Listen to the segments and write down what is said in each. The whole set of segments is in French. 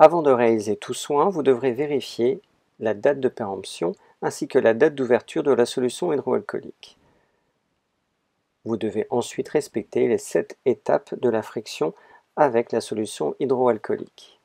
Avant de réaliser tout soin, vous devrez vérifier la date de péremption ainsi que la date d'ouverture de la solution hydroalcoolique. Vous devez ensuite respecter les 7 étapes de la friction avec la solution hydroalcoolique.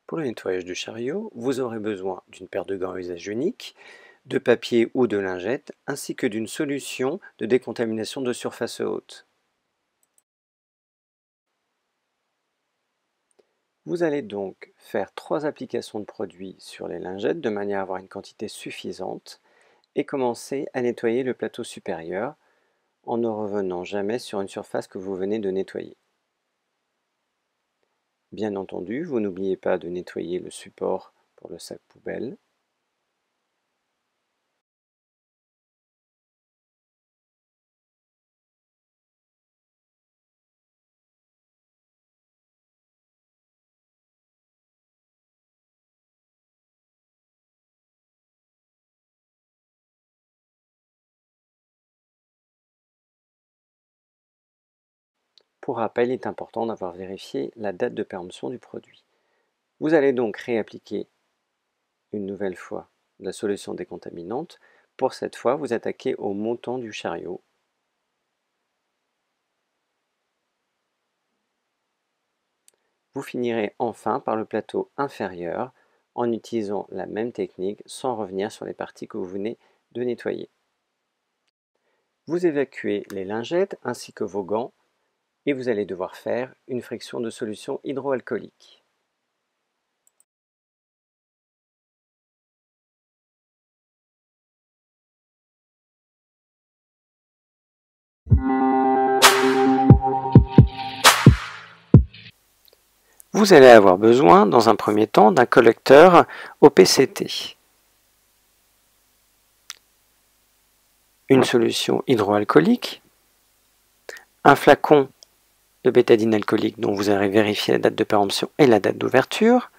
Pour le nettoyage du chariot, vous aurez besoin d'une paire de gants à usage unique, de papier ou de lingettes, ainsi que d'une solution de décontamination de surface haute. Vous allez donc faire 3 applications de produit sur les lingettes de manière à avoir une quantité suffisante et commencer à nettoyer le plateau supérieur en ne revenant jamais sur une surface que vous venez de nettoyer. Bien entendu, vous n'oubliez pas de nettoyer le support pour le sac poubelle. Pour rappel, il est important d'avoir vérifié la date de péremption du produit. Vous allez donc réappliquer une nouvelle fois la solution décontaminante. Pour cette fois, vous attaquez au montant du chariot. Vous finirez enfin par le plateau inférieur en utilisant la même technique sans revenir sur les parties que vous venez de nettoyer. Vous évacuez les lingettes ainsi que vos gants et vous allez devoir faire une friction de solution hydroalcoolique. Vous allez avoir besoin, dans un premier temps, d'un collecteur OPCT. Une solution hydroalcoolique, un flacon de bétadine alcoolique dont vous aurez vérifié la date de péremption et la date d'ouverture,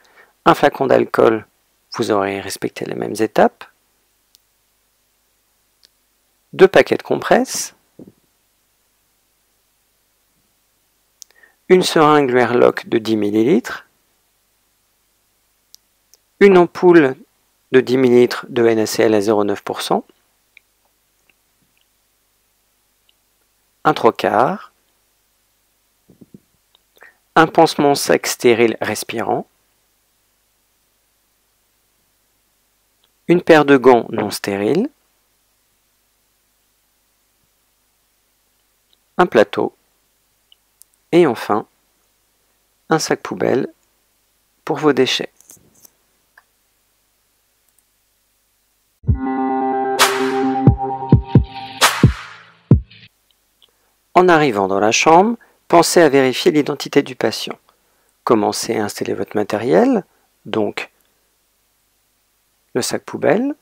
un flacon d'alcool, vous aurez respecté les mêmes étapes, 2 paquets de compresses, une seringue Airlock de 10 ml, une ampoule de 10 ml de NaCl à 0,9%, un trocard, un pansement sec stérile respirant, une paire de gants non stériles, un plateau et enfin un sac poubelle pour vos déchets. En arrivant dans la chambre, pensez à vérifier l'identité du patient. Commencez à installer votre matériel, donc le sac poubelle,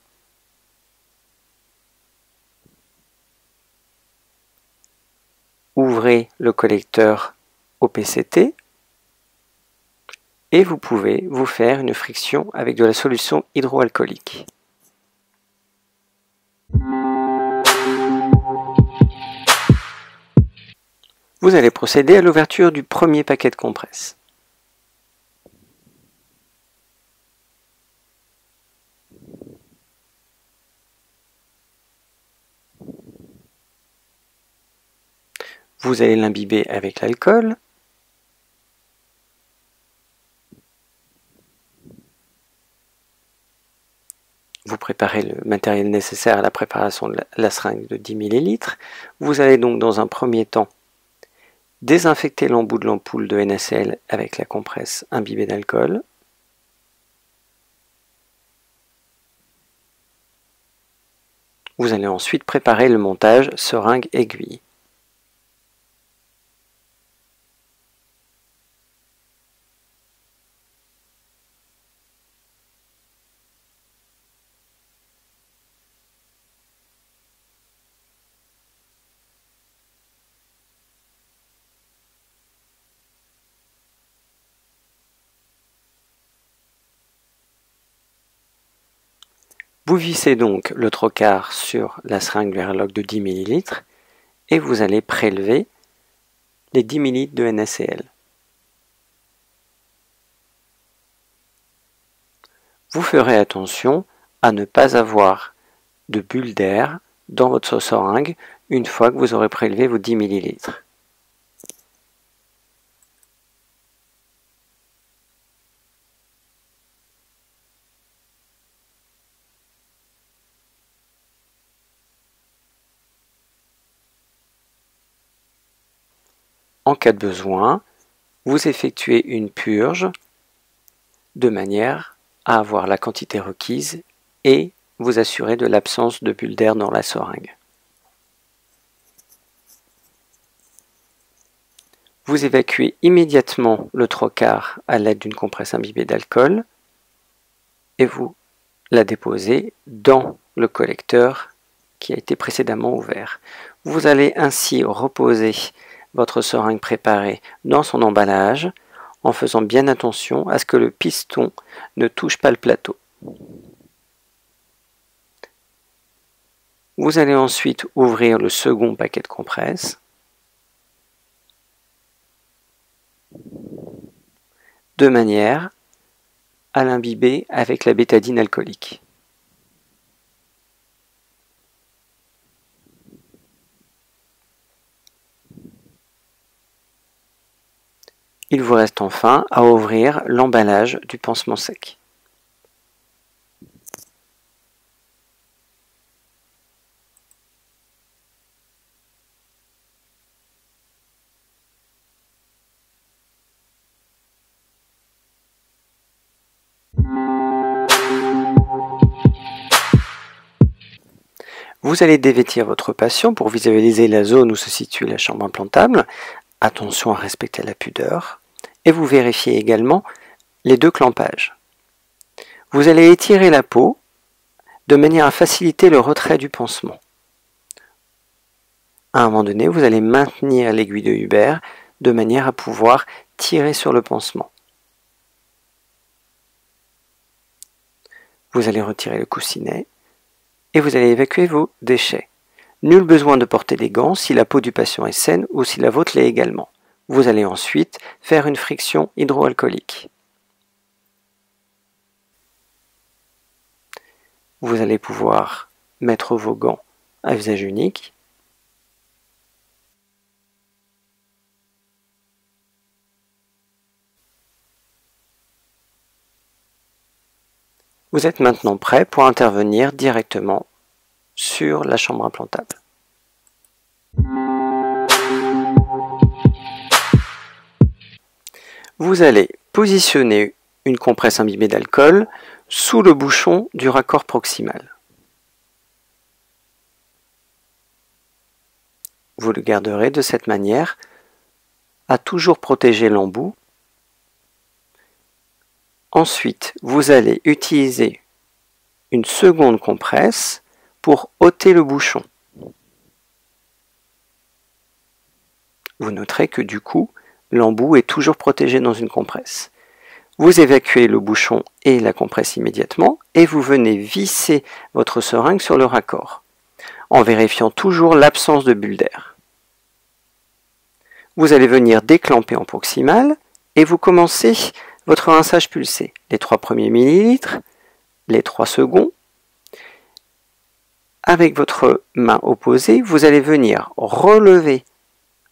ouvrez le collecteur OPCT et vous pouvez vous faire une friction avec de la solution hydroalcoolique. Vous allez procéder à l'ouverture du premier paquet de compresses. Vous allez l'imbiber avec l'alcool. Vous préparez le matériel nécessaire à la préparation de la seringue de 10 ml. Vous allez donc dans un premier temps désinfecter l'embout de l'ampoule de NaCl avec la compresse imbibée d'alcool. Vous allez ensuite préparer le montage seringue-aiguille. Vous vissez donc le trocard sur la seringue Verloc de 10 ml et vous allez prélever les 10 ml de NaCl. Vous ferez attention à ne pas avoir de bulles d'air dans votre seringue une fois que vous aurez prélevé vos 10 ml. En cas de besoin, vous effectuez une purge de manière à avoir la quantité requise et vous assurer de l'absence de bulles d'air dans la seringue. Vous évacuez immédiatement le trocard à l'aide d'une compresse imbibée d'alcool et vous la déposez dans le collecteur qui a été précédemment ouvert. Vous allez ainsi reposer votre seringue préparée dans son emballage en faisant bien attention à ce que le piston ne touche pas le plateau. Vous allez ensuite ouvrir le second paquet de compresses de manière à l'imbiber avec la bétadine alcoolique. Il vous reste enfin à ouvrir l'emballage du pansement sec. Vous allez dévêtir votre patient pour visualiser la zone où se situe la chambre implantable. Attention à respecter la pudeur. Et vous vérifiez également les deux clampages. Vous allez étirer la peau de manière à faciliter le retrait du pansement. À un moment donné, vous allez maintenir l'aiguille de Huber de manière à pouvoir tirer sur le pansement. Vous allez retirer le coussinet et vous allez évacuer vos déchets. Nul besoin de porter des gants si la peau du patient est saine ou si la vôtre l'est également. Vous allez ensuite faire une friction hydroalcoolique. Vous allez pouvoir mettre vos gants à usage unique. Vous êtes maintenant prêt pour intervenir directement sur la chambre implantable. Vous allez positionner une compresse imbibée d'alcool sous le bouchon du raccord proximal. Vous le garderez de cette manière à toujours protéger l'embout. Ensuite, vous allez utiliser une seconde compresse pour ôter le bouchon. Vous noterez que du coup, l'embout est toujours protégé dans une compresse. Vous évacuez le bouchon et la compresse immédiatement et vous venez visser votre seringue sur le raccord, en vérifiant toujours l'absence de bulles d'air. Vous allez venir déclamper en proximal et vous commencez votre rinçage pulsé. Les 3 premiers millilitres, les 3 seconds. Avec votre main opposée, vous allez venir relever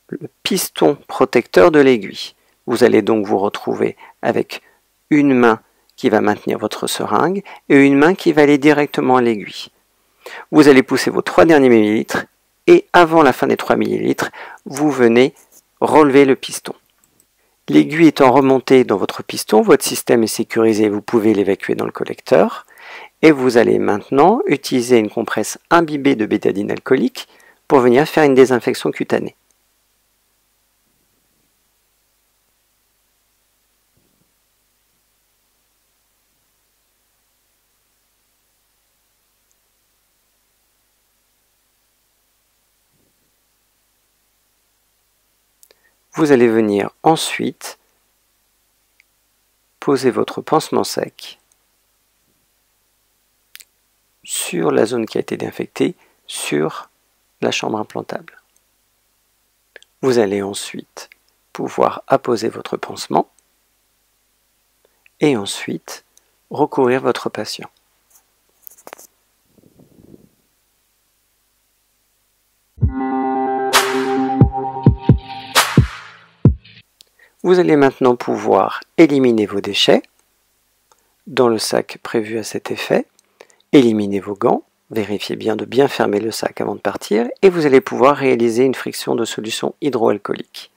le piston protecteur de l'aiguille. Vous allez donc vous retrouver avec une main qui va maintenir votre seringue et une main qui va aller directement à l'aiguille. Vous allez pousser vos 3 derniers millilitres et avant la fin des 3 millilitres, vous venez relever le piston. L'aiguille étant remontée dans votre piston, votre système est sécurisé, vous pouvez l'évacuer dans le collecteur. Et vous allez maintenant utiliser une compresse imbibée de bétadine alcoolique pour venir faire une désinfection cutanée. Vous allez venir ensuite poser votre pansement sec sur la zone qui a été désinfectée, sur la chambre implantable. Vous allez ensuite pouvoir apposer votre pansement et ensuite recouvrir votre patient. Vous allez maintenant pouvoir éliminer vos déchets dans le sac prévu à cet effet, éliminer vos gants, vérifiez bien de bien fermer le sac avant de partir et vous allez pouvoir réaliser une friction de solution hydroalcoolique.